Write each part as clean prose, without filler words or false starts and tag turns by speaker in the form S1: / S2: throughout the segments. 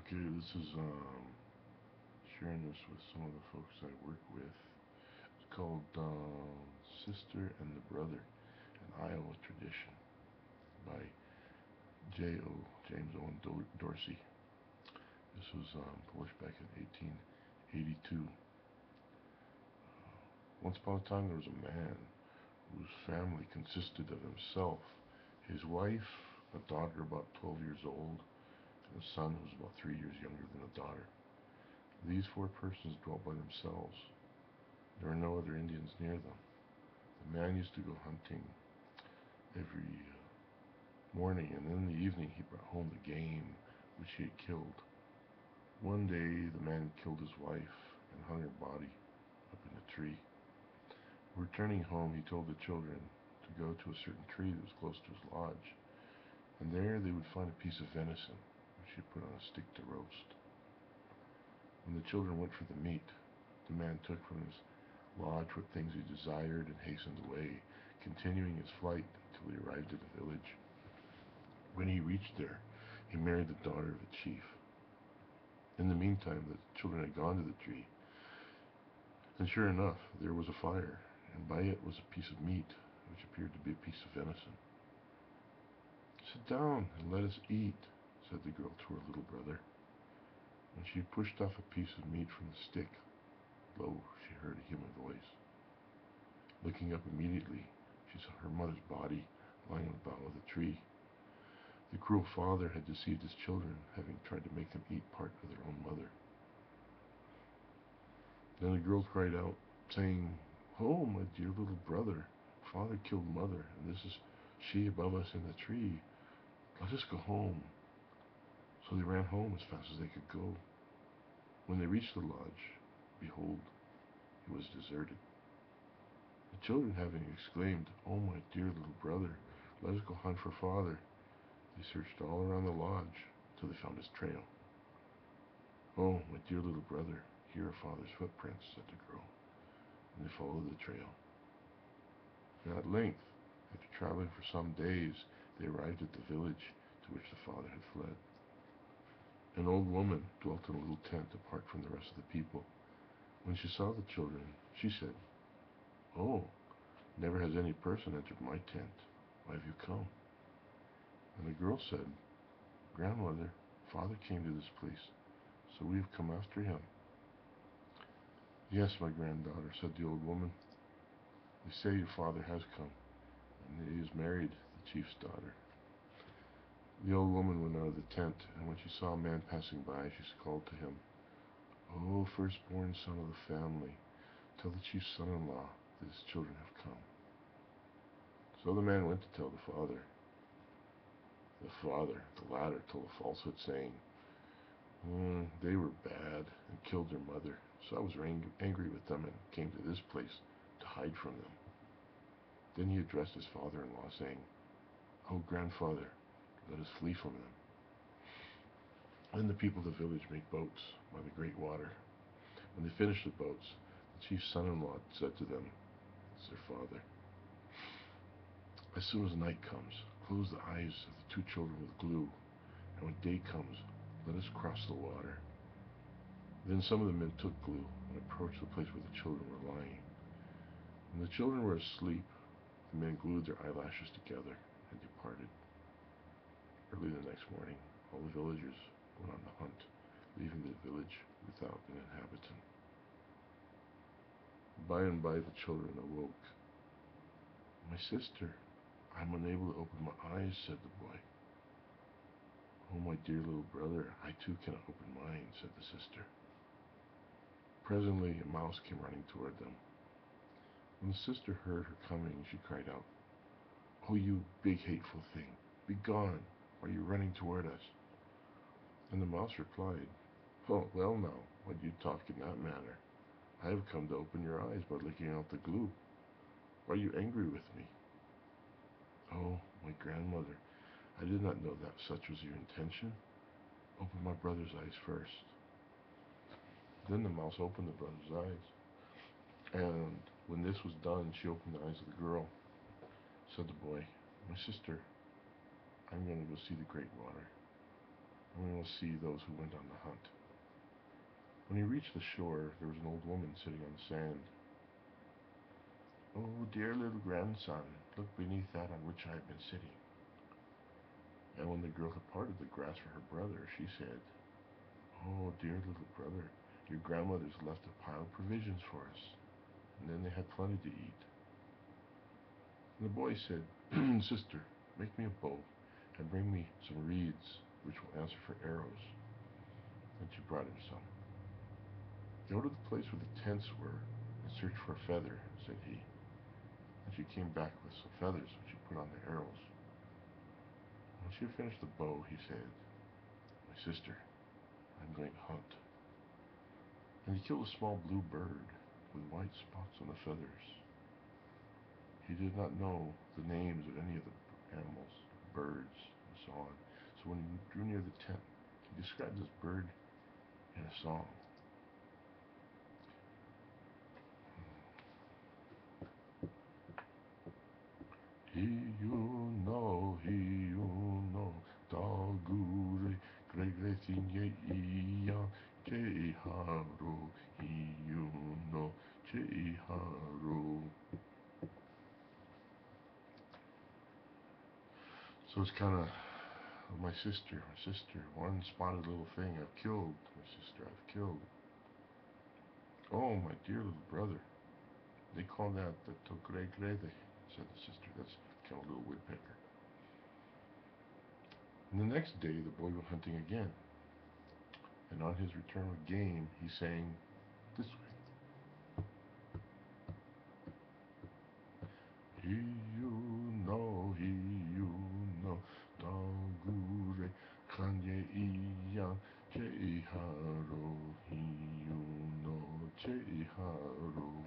S1: Okay, this is sharing this with some of the folks I work with. It's called Sister and the Brother, an Iowa tradition by James Owen Dorsey. This was published back in 1882. Once upon a time there was a man whose family consisted of himself, his wife, a daughter about 12 years old, and a son who was about 3 years younger than the daughter. These four persons dwelt by themselves. There were no other Indians near them. The man used to go hunting every morning, and in the evening he brought home the game which he had killed. One day the man killed his wife and hung her body up in a tree. Returning home, he told the children to go to a certain tree that was close to his lodge, and there they would find a piece of venison which he put on a stick to roast. When the children went for the meat, the man took from his lodge what things he desired and hastened away, continuing his flight until he arrived at a village. When he reached there, he married the daughter of the chief. In the meantime, the children had gone to the tree, and sure enough, there was a fire, and by it was a piece of meat, which appeared to be a piece of venison. "Sit down and let us eat," said the girl to her little brother. When she pushed off a piece of meat from the stick, lo, she heard a human voice. Looking up immediately, she saw her mother's body lying on the bough of the tree. The cruel father had deceived his children, having tried to make them eat part of their own mother. Then the girl cried out, saying, "Oh, my dear little brother, father killed mother, and this is she above us in the tree. Let us go home." So they ran home as fast as they could go. When they reached the lodge, behold, it was deserted. The children, having exclaimed, "Oh, my dear little brother, let us go hunt for father," they searched all around the lodge till they found his trail. "Oh, my dear little brother, here are father's footprints," said the girl, and they followed the trail. And at length, after traveling for some days, they arrived at the village to which the father had fled. An old woman dwelt in a little tent apart from the rest of the people. When she saw the children, she said, "Oh, never has any person entered my tent. Why have you come?" And the girl said, "Grandmother, father came to this place, so we have come after him." "Yes, my granddaughter," said the old woman. "They say your father has come, and he has married the chief's daughter." The old woman went out of the tent, and when she saw a man passing by, she called to him, "Oh, firstborn son of the family, tell the chief's son-in-law that his children have come." So the man went to tell the father. The latter, told a falsehood, saying, "They were bad and killed their mother, so I was angry with them and came to this place to hide from them." Then he addressed his father-in-law, saying, "Oh, grandfather, let us flee from them." Then the people of the village made boats by the great water. When they finished the boats, the chief's son-in-law said to them, as their father, "As soon as night comes, close the eyes of the two children with glue, and when day comes, let us cross the water." Then some of the men took glue and approached the place where the children were lying. When the children were asleep, the men glued their eyelashes together and departed. Early the next morning, all the villagers went on the hunt, leaving the village without an inhabitant. By and by the children awoke. "My sister, I am unable to open my eyes," said the boy. "Oh, my dear little brother, I too cannot open mine," said the sister. Presently a mouse came running toward them. When the sister heard her coming, she cried out, "Oh, you big hateful thing, be gone! Why are you running toward us?" And the mouse replied, "Oh, well now, why do you talk in that manner? I have come to open your eyes by licking out the glue. Are you angry with me?" "Oh, my grandmother, I did not know that such was your intention. Open my brother's eyes first." Then the mouse opened the brother's eyes, and when this was done, she opened the eyes of the girl. Said the boy, "My sister, I'm going to go see the great water." and we will see those who went on the hunt. When he reached the shore, there was an old woman sitting on the sand. "Oh, dear little grandson, look beneath that on which I have been sitting." And when the girl had parted the grass for her brother, she said, "Oh, dear little brother, your grandmother's left a pile of provisions for us." And then they had plenty to eat. And the boy said, "Sister, make me a bow and bring me some reeds which will answer for arrows." And she brought him some. "Go to the place where the tents were and search for a feather," said he. And she came back with some feathers which she put on the arrows. When she had finished the bow, he said, "My sister, I'm going to hunt." And he killed a small blue bird with white spots on the feathers. He did not know the names of any of the animals, birds, and so on. So when he drew near the tent, he described this bird in a song. He you know, dagure, gregre sinye iya, che haro, he che haro. So it's kind of my sister, one spotted little thing I've killed, my sister I've killed. "Oh, my dear little brother, they call that the togregrede," said the sister. That's kind of a little woodpecker. And the next day the boy went hunting again, and on his return with game he sang this way. He you know, dagure kanye iyan che haro, he you know che haro.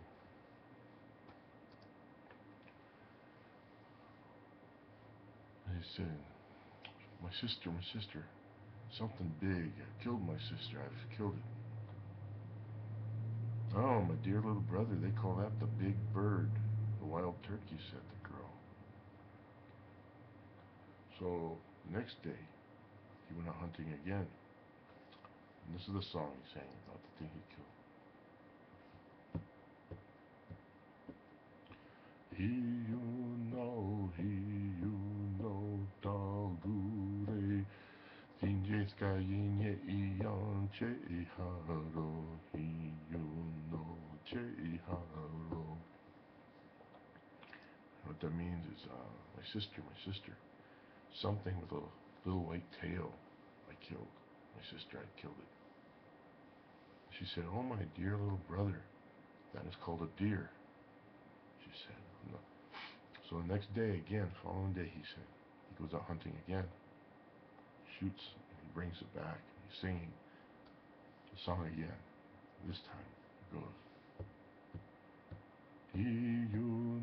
S1: And he said, my sister, something big. I killed my sister. I've killed it." "Oh, my dear little brother, they call that the big bird, the wild turkey," said the girl. So the next day he went out hunting again. And this is the song he sang about the thing he killed. He you know, dagure, tinjes kainye iyan che haro, he you know che haro. What that means is, my sister, something with a little white tail I killed. My sister, I killed it. She said, "Oh, my dear little brother, that is called a deer," she said. No. So the next day again, following day, he said, he goes out hunting again, shoots, and he brings it back. He's singing the song again. This time he goes, he you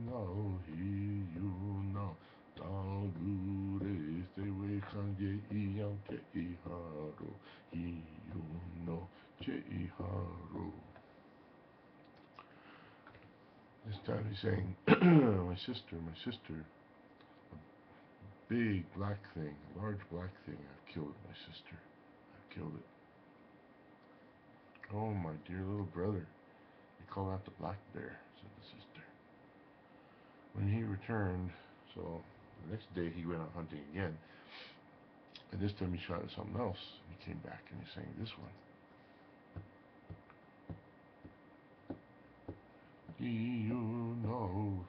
S1: know, dagure sewe kanje iyam che iharo, he you know che iharo. This time he's saying, my sister, a big black thing, a large black thing, I've killed my sister. I've killed it. "Oh, my dear little brother, they call that the black bear," said the sister. When he returned, so the next day he went out hunting again, and this time he shot at something else. He came back and he sang this one. He you know,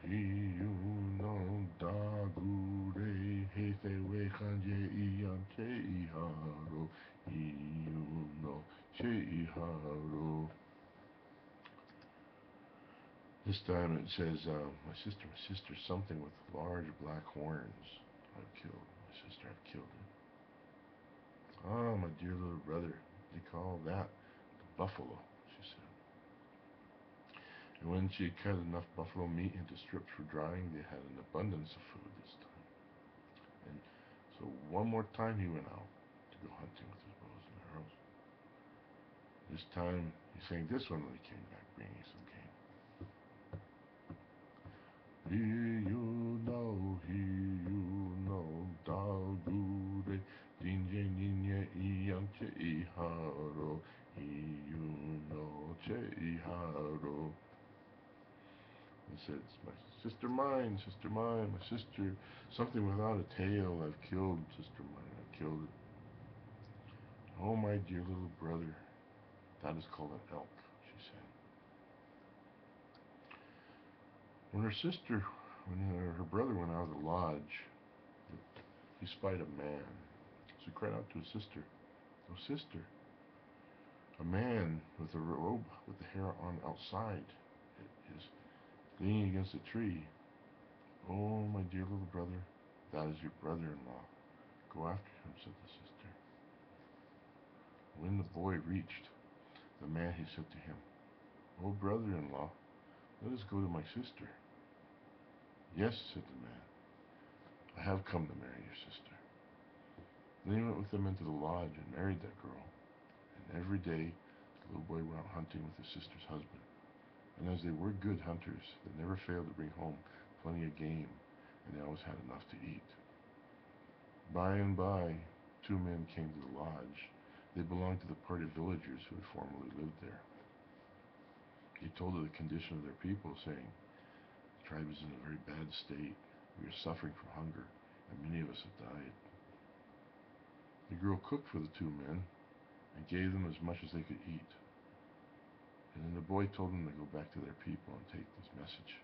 S1: dagure hefe we kanje iyan che iharo, he you know che iharo. This time it says, my sister, something with large black horns I've killed. My sister, I've killed it. "Ah, my dear little brother, they call that the buffalo," she said. And when she had cut enough buffalo meat into strips for drying, they had an abundance of food this time. And so one more time he went out to go hunting with his bows and arrows. This time he sang this one when he came back, bringing some game. He you know, dagure, dinje niña iyanche iharo, iyunoche iharo. It says, my sister mine, my sister, something without a tail I've killed, sister mine, I've killed it. Oh, my dear little brother, that is called an elk, she said. When her brother went out of the lodge, he spied a man. So he cried out to his sister, "Oh, sister, a man with a robe with the hair on outside is leaning against a tree. Oh, my dear little brother, that is your brother-in-law. Go after him," said the sister. When the boy reached the man, he said to him, "Oh, brother-in-law, let us go to my sister." "Yes," said the man, "I have come to marry your sister." Then he went with them into the lodge and married that girl. And every day the little boy went out hunting with his sister's husband. And as they were good hunters, they never failed to bring home plenty of game, and they always had enough to eat. By and by, two men came to the lodge. They belonged to the party of villagers who had formerly lived there. He told her the condition of their people, saying, "The tribe is in a very bad state. We are suffering from hunger, and many of us have died." The girl cooked for the two men and gave them as much as they could eat. And then the boy told them to go back to their people and take this message.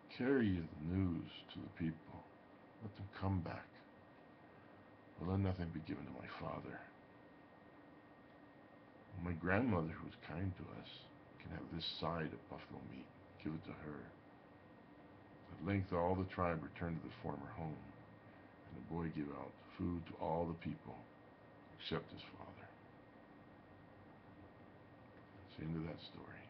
S1: "Carry the news to the people. Let them come back. But let nothing be given to my father. My grandmother, who was kind to us, can have this side of buffalo meat. Give it to her." At length all the tribe returned to the former home, and the boy gave out food to all the people except his father. That's the end of that story.